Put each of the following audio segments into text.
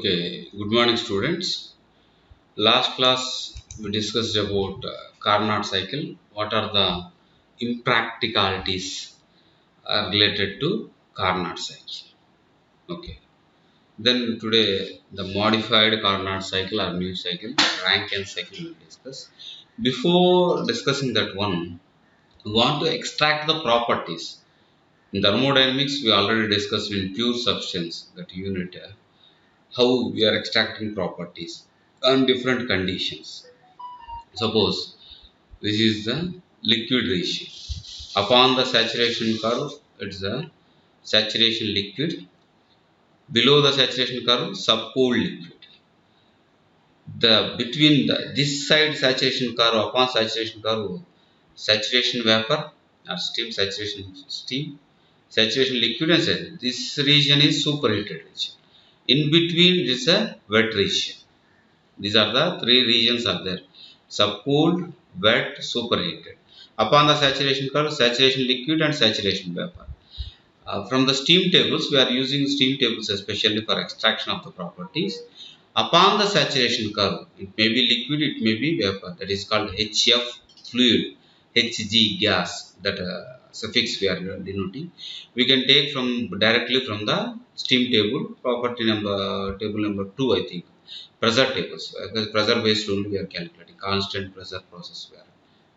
Okay, good morning students. Last class we discussed about Carnot cycle. What are the impracticalities related to Carnot cycle? Okay. Then today the modified Carnot cycle or new cycle, Rankine cycle we will discuss. Before discussing that one, we want to extract the properties. In thermodynamics, we already discussed in pure substance that unit. How we are extracting properties on different conditions. Suppose this is the liquid ratio. Upon the saturation curve, it's the saturation liquid. Below the saturation curve, subcooled liquid. The between this side saturation curve, upon saturation curve, saturation vapor or steam, saturation liquid, and this region is superheated region. In between, this is a wet region. These are the three regions are there: subcooled, wet, superheated. Upon the saturation curve, saturation liquid and saturation vapor. From the steam tables, we are using steam tables especially for extraction of the properties. Upon the saturation curve, it may be liquid, it may be vapor. That is called HF fluid, Hg gas. That suffix we are denoting. We can take directly from the steam table, property number table number 2, I think. Pressure tables, because pressure based only we are calculating. Constant pressure process we are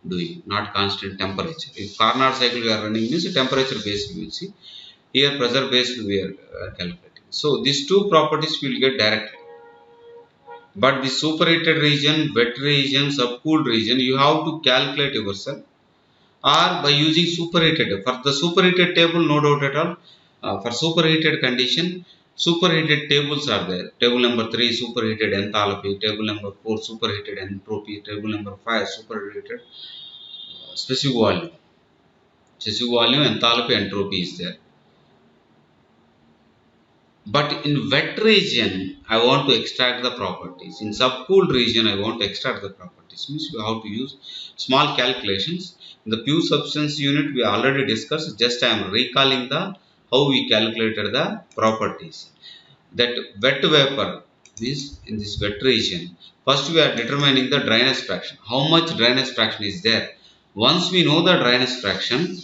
doing, not constant temperature. If Carnot cycle we are running means temperature based we will see. Here pressure based we are calculating. So these two properties we will get directly. But the superheated region, wet region, subcooled region, you have to calculate yourself, or by using superheated. For the superheated table, no doubt at all. For superheated condition, superheated tables are there. Table number 3, superheated enthalpy. Table number 4, superheated entropy. Table number 5, superheated specific volume. Specific volume, enthalpy, entropy is there. But in wet region, I want to extract the properties. In subcooled region, I want to extract the properties. Means you have to use small calculations. In the pure substance unit, we already discussed. Just I am recalling the how we calculated the properties. That wet vapor is in this wet region. First, we are determining the dryness fraction. How much dryness fraction is there? Once we know the dryness fraction,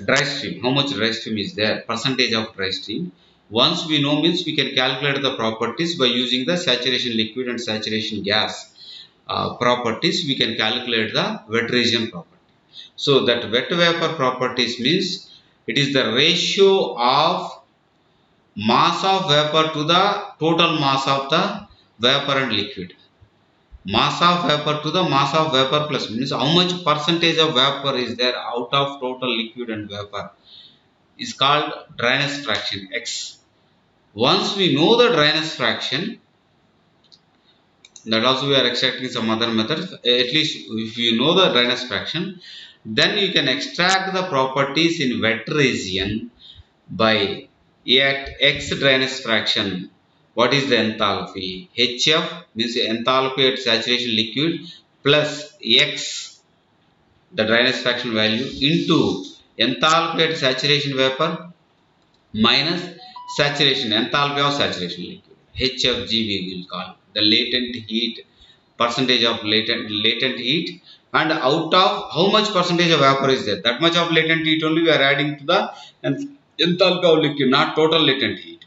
dry stream, how much dry stream is there? Percentage of dry stream. Once we know means we can calculate the properties by using the saturation liquid and saturation gas properties. We can calculate the wet region property. So that wet vapor properties means it is the ratio of mass of vapor to the total mass of the vapor and liquid. Mass of vapor to the mass of vapor plus means how much percentage of vapor is there out of total liquid and vapor is called dryness fraction X. Once we know the dryness fraction, that also we are extracting some other methods. At least if you know the dryness fraction, then you can extract the properties in wet region by at X dryness fraction. What is the enthalpy? HF means enthalpy at saturation liquid plus X, the dryness fraction value, into enthalpy at saturation vapor minus saturation, enthalpy of saturation liquid. HFG we will call the latent heat, percentage of latent heat, and out of how much percentage of vapor is there, that much of latent heat only we are adding to the enthalpy of liquid, not total latent heat.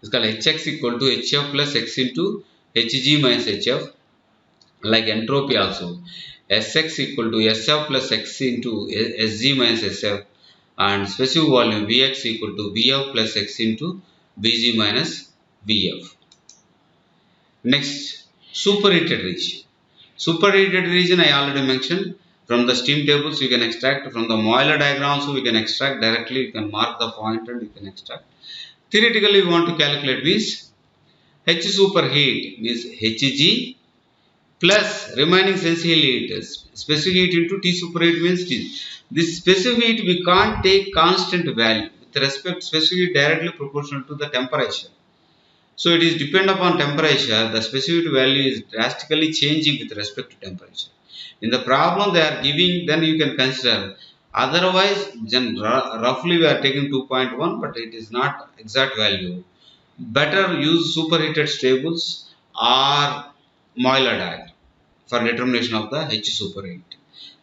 It's called Hx equal to HF plus X into Hg minus HF. Like entropy also, Sx equal to SF plus X into Sg minus SF, and specific volume Vx equal to Vf plus X into Vg minus Vf. Next, superheated region. Superheated region I already mentioned. From the steam tables you can extract, from the Euler diagram also we can extract directly. You can mark the point and you can extract. Theoretically we want to calculate means H superheat means Hg plus remaining essential heat, specific heat into T superheat means T. This specific heat we can't take constant value. With respect, specific heat directly proportional to the temperature. So it is depend upon temperature. The specific value is drastically changing with respect to temperature. In the problem they are giving, then you can consider. Otherwise, roughly we are taking 2.1, but it is not exact value. better use superheated stables or Euler diagram for determination of the H superheat.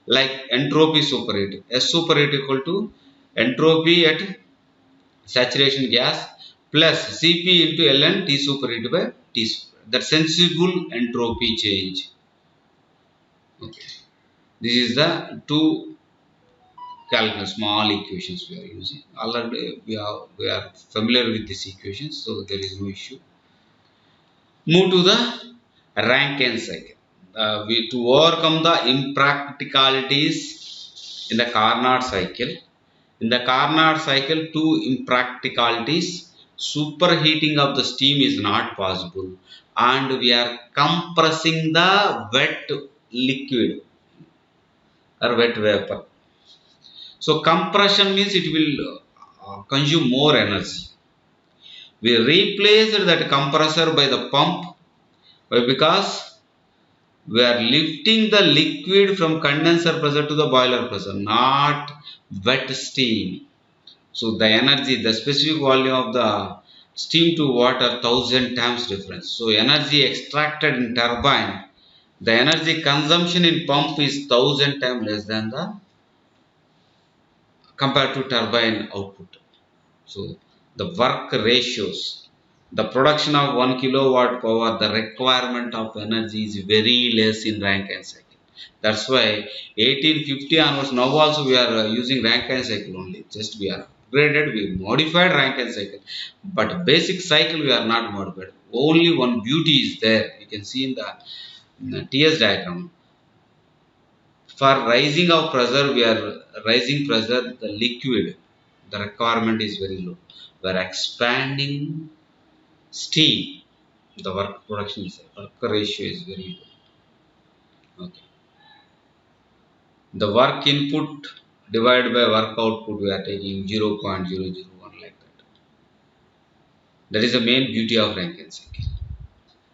Like entropy superheat, S superheat equal to entropy at saturation gas plus Cp into ln T superheat by T super. That sensible entropy change. Okay. This is the two calculus small equations we are using. Already we are familiar with these equations, so there is no issue. Move to the Rankine cycle. To overcome the impracticalities in the Carnot cycle. In the Carnot cycle, two impracticalities. Superheating of the steam is not possible, and we are compressing the wet liquid or wet vapor. So compression means it will consume more energy. We replaced that compressor by the pump. Why? Because we are lifting the liquid from condenser pressure to the boiler pressure, not wet steam. So the energy, the specific volume of the steam to water 1000 times difference. So energy extracted in turbine, the energy consumption in pump is 1000 times less than the compared to turbine output. So the work ratios, the production of 1 kilowatt power, the requirement of energy is very less in Rankine cycle. That's why 1850 onwards, now also we are using Rankine cycle only. Just we are upgraded, we modified Rankine cycle. But basic cycle we are not modified. Only one beauty is there. You can see in the TS diagram. For rising of pressure, we are rising pressure, the liquid, the requirement is very low. We are expanding steam, the work production is work ratio is very low. Okay. The work input divided by work output, we are taking 0.001 like that. That is the main beauty of Rankine cycle.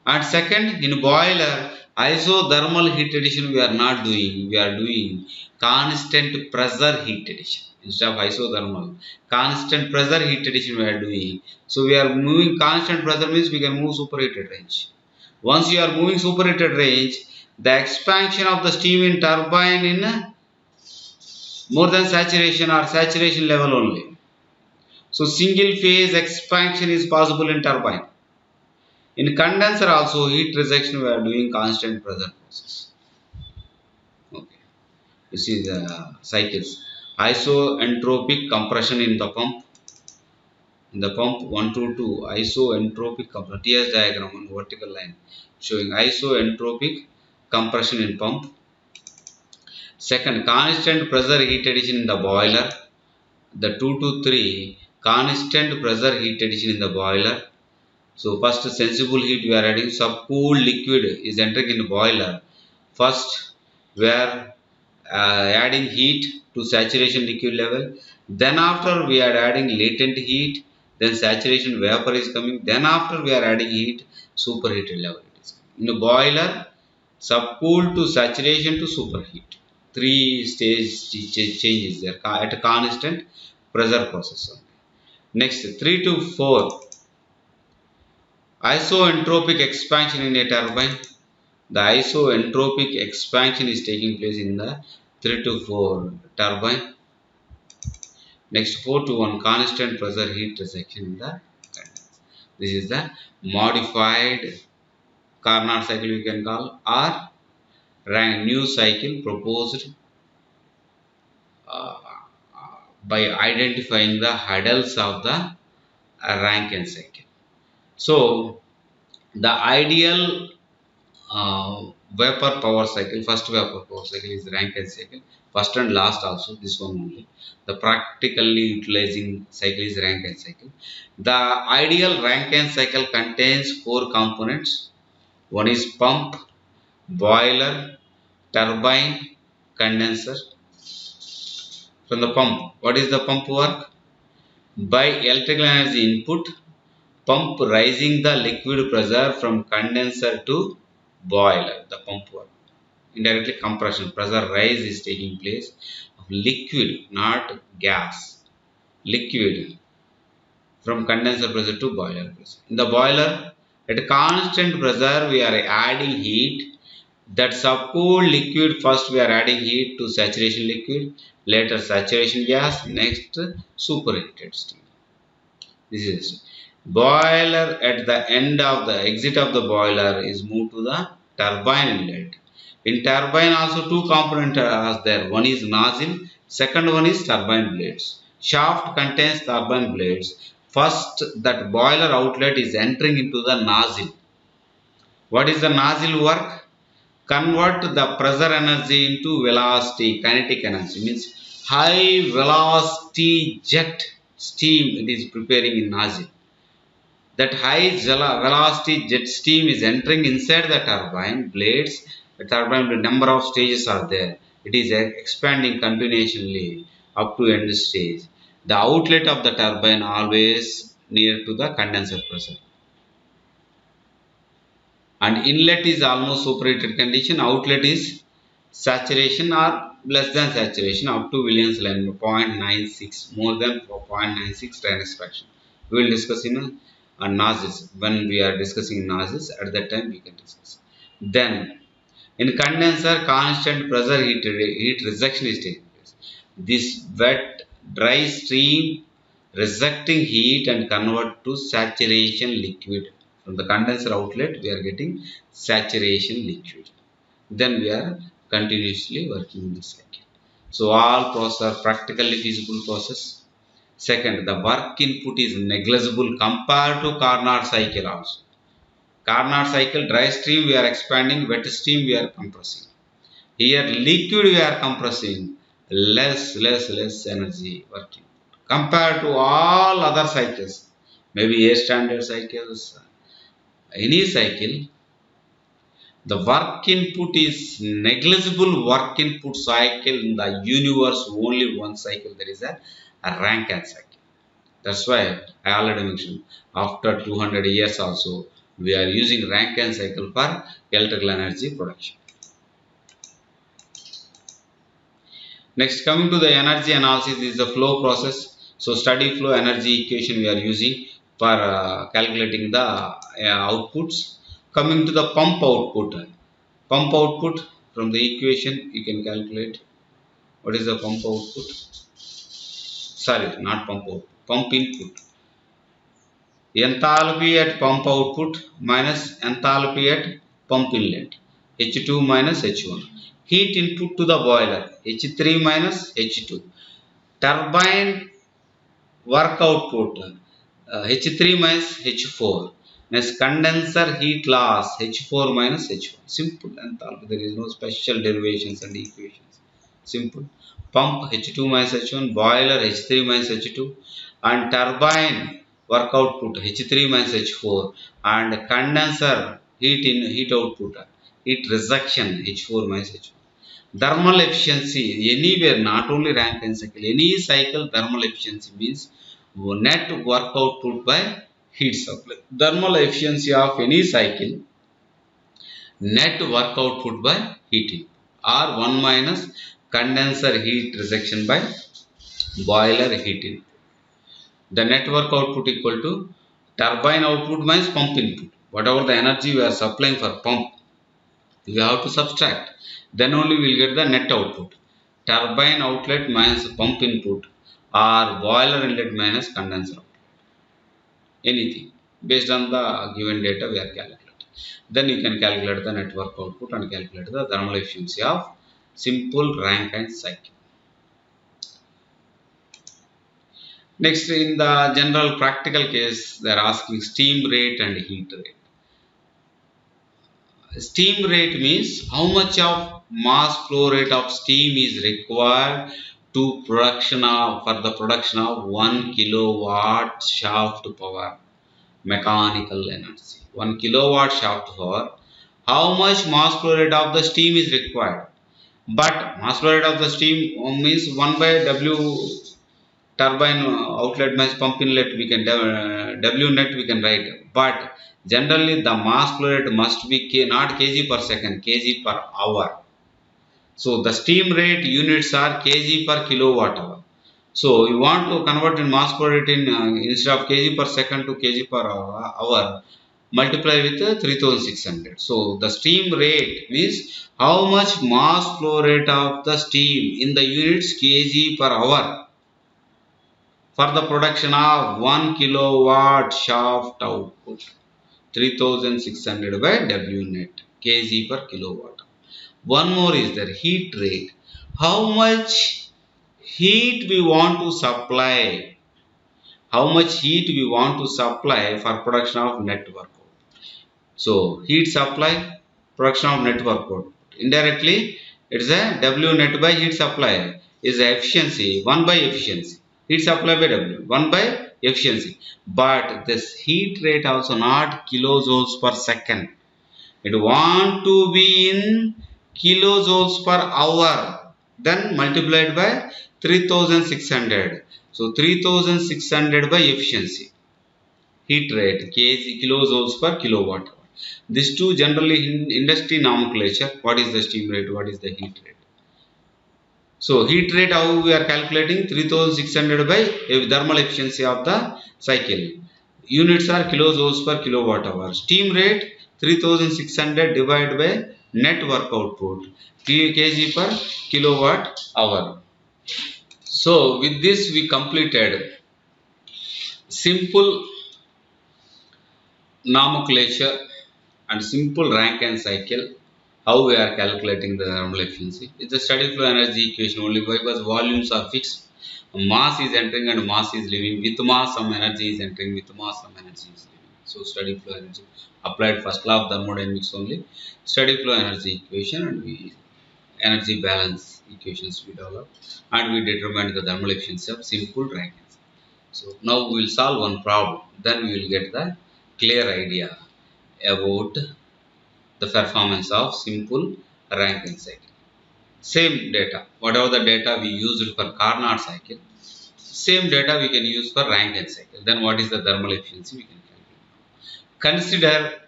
And second, in boiler, isothermal heat addition we are not doing. We are doing constant pressure heat addition instead of isothermal. Constant pressure heat addition we are doing. So we are moving constant pressure means we can move superheated range. Once you are moving superheated range, the expansion of the steam in turbine in more than saturation or saturation level only. So single phase expansion is possible in turbine. In condenser also heat rejection we are doing constant pressure process. Okay. You see the cycles. Isoentropic compression in the pump. In the pump 1 to 2 isoentropic compression. TS diagram on vertical line showing isoentropic compression in pump. Second, constant pressure heat addition in the boiler. The 2 to 3 constant pressure heat addition in the boiler. So first sensible heat we are adding, subcooled liquid is entering in the boiler. First we are adding heat to saturation liquid level. Then after we are adding latent heat. Then saturation vapor is coming. Then after we are adding heat, superheated level it is. In a boiler, subcooled to saturation to superheat. Three stage changes there at a constant pressure process. Next 3 to 4. Isoentropic expansion in a turbine. The isoentropic expansion is taking place in the 3 to 4 turbine. Next 4 to 1 constant pressure heat rejection in the condenser. This is the modified Carnot cycle we can call, or new cycle proposed uh, by identifying the hurdles of the Rankine cycle. So the ideal vapor power cycle, first vapor power cycle is Rankine cycle, first and last also this one only. The practically utilizing cycle is Rankine cycle. The ideal Rankine cycle contains 4 components. One is pump, boiler, turbine, condenser. From the pump, what is the pump work? By electrical energy input, pump rising the liquid pressure from condenser to boiler, the pump work. Indirectly compression, pressure rise is taking place of liquid, not gas. Liquid from condenser pressure to boiler pressure. In the boiler, at constant pressure, we are adding heat. That subcooled liquid, first we are adding heat to saturation liquid, later saturation gas, next superheated steam. This is boiler. At the end of the exit of the boiler is moved to the turbine inlet. In turbine also two components are there. One is nozzle, second one is turbine blades. Shaft contains turbine blades. First that boiler outlet is entering into the nozzle. What is the nozzle work? Convert the pressure energy into velocity, kinetic energy means high velocity jet steam it is preparing in nozzle. That high velocity jet steam is entering inside the turbine blades. The turbine number of stages are there. It is expanding continuously up to end stage. The outlet of the turbine always near to the condenser pressure. And inlet is almost superheated condition. Outlet is saturation or less than saturation up to Williams line 0.96, more than 0.96 Reynolds fraction. We will discuss in nozzles when we are discussing nozzles. At that time we can discuss. Then in condenser, constant pressure heat rejection is taking place. This wet dry stream rejecting heat and convert to saturation liquid. From the condenser outlet we are getting saturation liquid. Then we are continuously working in this cycle. So all processes are practically feasible process. Second, the work input is negligible compared to Carnot cycle also. Carnot cycle, dry stream we are expanding, wet stream we are compressing. Here liquid we are compressing, less energy working compared to all other cycles. Maybe A standard cycles, any cycle. The work input is negligible work input cycle in the universe, only one cycle, there is a Rankine cycle. That's why I already mentioned after 200 years also we are using Rankine cycle for electrical energy production. Next, coming to the energy analysis, this is the flow process. So steady flow energy equation we are using for calculating the outputs. Coming to the pump output from the equation you can calculate. What is the pump output? Sorry, not pump output, pump input. Enthalpy at pump output minus enthalpy at pump inlet. H2 minus H1. Heat input to the boiler. H3 minus H2. Turbine work output. H3 minus H4. Next, condenser heat loss H4 minus H1. Simple enthalpy. There is no special derivations and equations. Simple. Pump H2 minus H1. Boiler H3 minus H2. And turbine work output H3 minus H4. And condenser heat output, heat rejection H4 minus H1. Thermal efficiency anywhere, not only Rankine cycle, any cycle thermal efficiency means net work output by heat supply. Thermal efficiency of any cycle, net work output by heating, or 1 minus condenser heat rejection by boiler heating. The net work output equal to turbine output minus pump input. Whatever the energy we are supplying for pump, we have to subtract. Then only we will get the net output. Turbine outlet minus pump input or boiler inlet minus condenser outlet. Anything based on the given data we are calculating. Then you can calculate the net work output and calculate the thermal efficiency of simple Rankine cycle. Next, in the general practical case, they are asking steam rate and heat rate. Steam rate means how much of mass flow rate of steam is required to for the production of 1 kilowatt shaft power mechanical energy. 1 kilowatt shaft power, how much mass flow rate of the steam is required. But mass flow rate of the steam means 1 by W turbine outlet minus pump inlet, we can W net we can write. But generally the mass flow rate must be not kg per second, kg per hour. So the steam rate units are kg per kilowatt hour. So you want to convert in mass flow rate in instead of kg per second to kg per hour, multiply with 3600. So the steam rate means how much mass flow rate of the steam in the units kg per hour for the production of 1 kilowatt shaft output. 3600 by W net kg per kilowatt. One more is there, heat rate. How much heat we want to supply? How much heat we want to supply for production of network? So heat supply, production of network output. Indirectly, it is a W net by heat supply is a efficiency 1 by efficiency. Heat supply by W 1 by efficiency. But this heat rate also not kilojoules per second. It want to be in kilojoules per hour. Then multiplied by 3600. So 3600 by efficiency. Heat rate kg kilojoules per kilowatt hour. These two generally in industry nomenclature. What is the steam rate? What is the heat rate? So heat rate how we are calculating 3600 by thermal efficiency of the cycle. Units are kilojoules per kilowatt hour. Steam rate 3600 divided by net work output kg per kilowatt hour. So with this we completed simple nomenclature and simple Rankine cycle. How we are calculating the thermal efficiency? It's a steady flow energy equation only because volumes are fixed. Mass is entering and mass is leaving. With mass some energy is entering, with mass some energy is leaving. So steady flow energy applied first law of thermodynamics only. Steady flow energy equation and we energy balance equations we develop and we determine the thermal efficiency of simple Rankine cycle. So now we will solve one problem. Then we will get the clear idea about the performance of simple Rankine cycle. Same data, whatever the data we used for Carnot cycle, same data we can use for Rankine cycle. Then what is the thermal efficiency we can calculate. Consider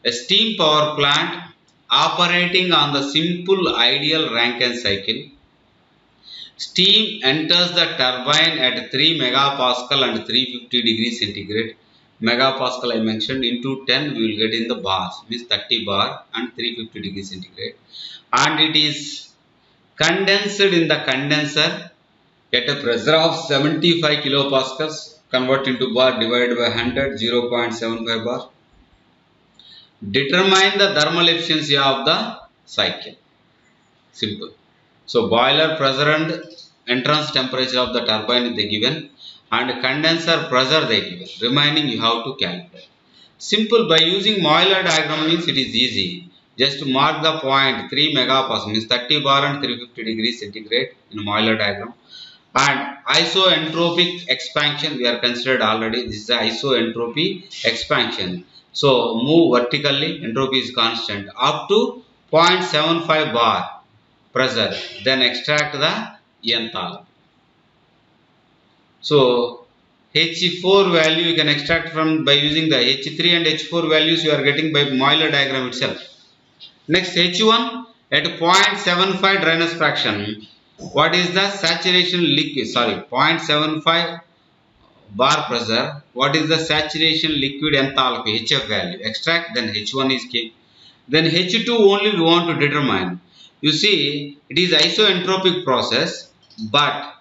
a steam power plant operating on the simple ideal Rankine cycle. Steam enters the turbine at 3 megapascal and 350 degrees centigrade. Megapascal I mentioned into 10 we will get in the bars, means 30 bar and 350 degrees centigrade, and it is condensed in the condenser at a pressure of 75 kilopascals. Convert into bar, divided by 100, 0.75 bar. Determine the thermal efficiency of the cycle. Simple. So boiler pressure and entrance temperature of the turbine is given and condenser pressure they given. Remaining you have to calculate. Simple, by using Euler diagram means it is easy. Just mark the point 3 megapascal means 30 bar and 350 degrees centigrade in Euler diagram. And isoentropic expansion we are considered already. This is the isoentropy expansion. So move vertically, entropy is constant up to 0.75 bar pressure. Then extract the enthalpy. So H4 value you can extract from by using the H3 and H4 values you are getting by Euler diagram itself. Next H1 at 0.75 dryness fraction. What is the saturation liquid? 0.75 bar pressure. What is the saturation liquid enthalpy HF value? Extract, then H1 is K. Then H2 only we want to determine. You see it is isoentropic process, but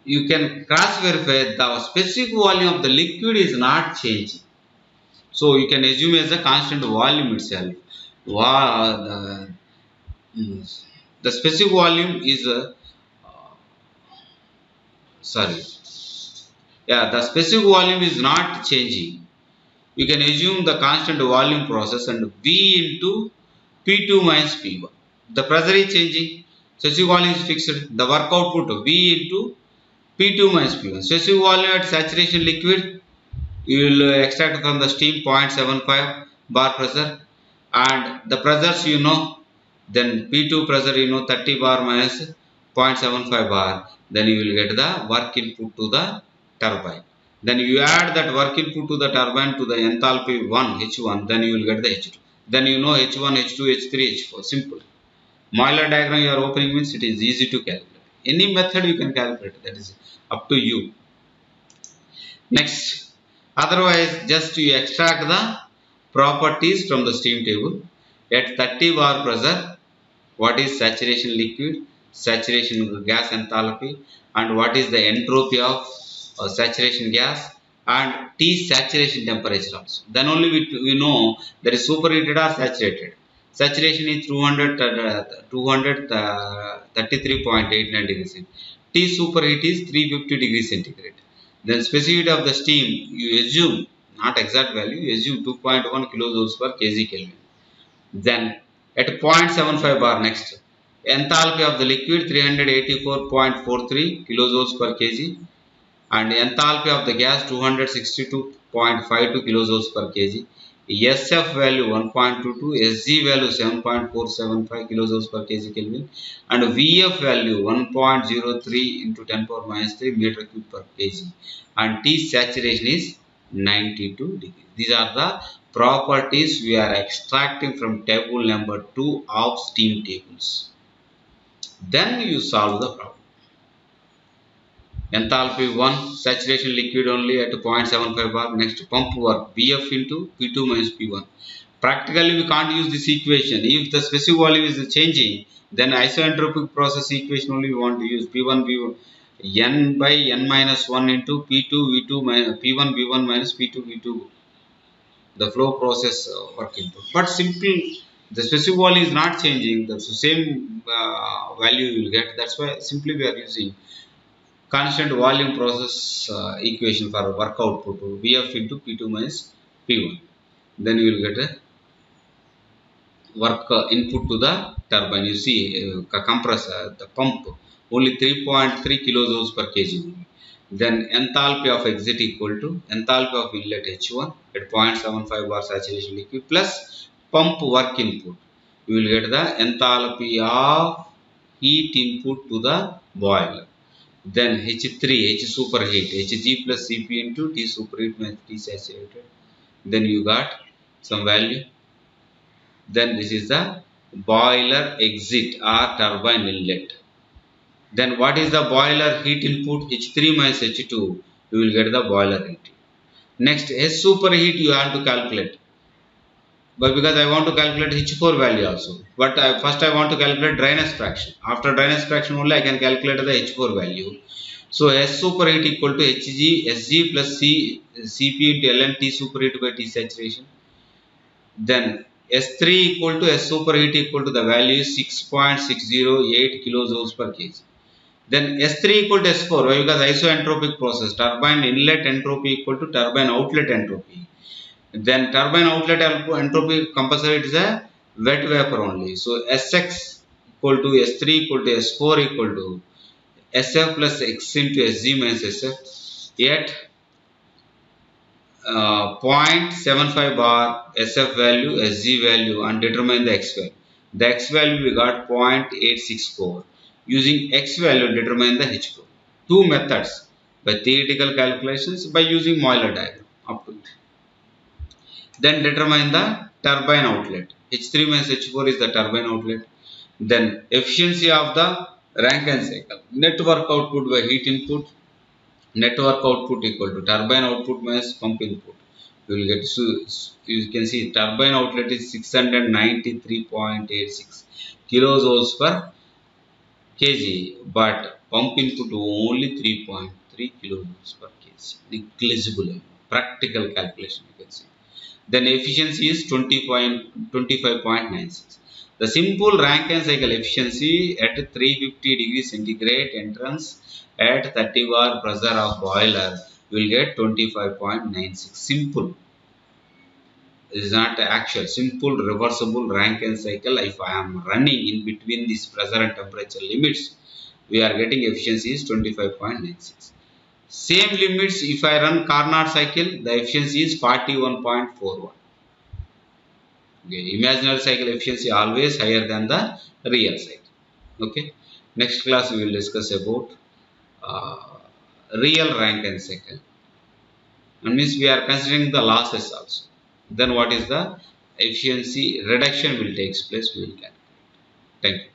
you can cross verify the specific volume of the liquid is not changing. So you can assume as a constant volume itself. The specific volume is the specific volume is not changing. You can assume the constant volume process and V into P2 minus P1. The pressure is changing, specific volume is fixed. The work output V into P2 minus P1. Specific volume at saturation liquid you will extract from the steam 0.75 bar pressure, and the pressures you know. Then P2 pressure you know 30 bar minus 0.75 bar. Then you will get the work input to the turbine. Then you add that work input to the turbine to the enthalpy 1 H1. Then you will get the H2. Then you know H1, H2, H3, H4. Simple. Euler diagram you are opening means it is easy to calculate. Any method you can calculate. That is up to you. Next, otherwise just you extract the properties from the steam table. At 30 bar pressure, what is saturation liquid, saturation gas enthalpy, and what is the entropy of saturation gas, and T saturation temperature also. Then only we know that is superheated or saturated. Saturation is 233.89 degrees centigrade. T superheat is 350 degrees centigrade. Then specificity of the steam, you assume, not exact value, you assume 2.1 kilojoules per kg Kelvin. Then at 0.75 bar next, enthalpy of the liquid 384.43 kilojoules per kg, and enthalpy of the gas 262.52 kilojoules per kg. SF value 1.22, SG value 7.475 kilojoules per kg Kelvin, and VF value 1.03 into 10 power minus 3 meter cube per kg, and T saturation is 92 degrees. These are the properties we are extracting from table number 2 of steam tables. Then you solve the problem. Enthalpy 1, saturation liquid only at 0.75 bar. Next, pump work, Bf into P2 minus P1. Practically we can't use this equation. If the specific volume is changing, then isentropic process equation only we want to use. P1 V1 n by n minus 1 into P2 V2 minus P1 V1 minus P2 V2, the flow process work input. But simple, the specific volume is not changing, the same value you will get. That's why simply we are using constant volume process equation for work output, Vf into P2 minus P1. Then you will get a work input to the turbine. You see compressor, the pump, only 3.3 kilojoules per kg. Then enthalpy of exit equal to enthalpy of inlet H1 at 0.75 bar saturation liquid plus pump work input. You will get the enthalpy of heat input to the boiler. Then H3, H superheat, Hg plus Cp into T superheat minus T saturated. Then you got some value. Then this is the boiler exit or turbine inlet. Then what is the boiler heat input? H3 minus H2. You will get the boiler heat. Next, H superheat you have to calculate. But because I want to calculate H4 value also. But first I want to calculate dryness fraction. After dryness fraction only I can calculate the H4 value. So S superheat equal to Hg, Sg plus Cp into Ln T superheat by T saturation. Then S3 equal to S superheat equal to the value 6.608 kilojoules per kg. Then S3 equal to S4. Why? Because isentropic process. Turbine inlet entropy equal to turbine outlet entropy. Then turbine outlet entropy compulsory, it is a wet vapor only. So Sx equal to S3 equal to S4 equal to Sf plus x into Sg minus Sf. Yet 0.75 bar Sf value, Sg value, and determine the x value. The x value we got 0.864. Using x value determine the H4. Two methods, by theoretical calculations, by using Euler diagram. Up to it. Then determine the turbine outlet. H3 minus H4 is the turbine outlet. Then efficiency of the Rankine cycle. Net work output by heat input. Net work output equal to turbine output minus pump input. You will get, so you can see turbine outlet is 693.86 kilojoules per kg, but pump input only 3.3 kilojoules per kg. Negligible. Practical calculation you can see. Then efficiency is 25.96. The simple Rankine cycle efficiency at 350 degrees centigrade entrance at 30 bar pressure of boiler will get 25.96. Simple. It is not actual. Simple reversible Rankine cycle. If I am running in between this pressure and temperature limits, we are getting efficiency is 25.96. Same limits, if I run Carnot cycle, the efficiency is 41.41. Okay, imaginary cycle efficiency always higher than the real cycle. Okay, next class we will discuss about real Rankine cycle. And means we are considering the losses also. Then what is the efficiency reduction will take place, we will calculate. Thank you.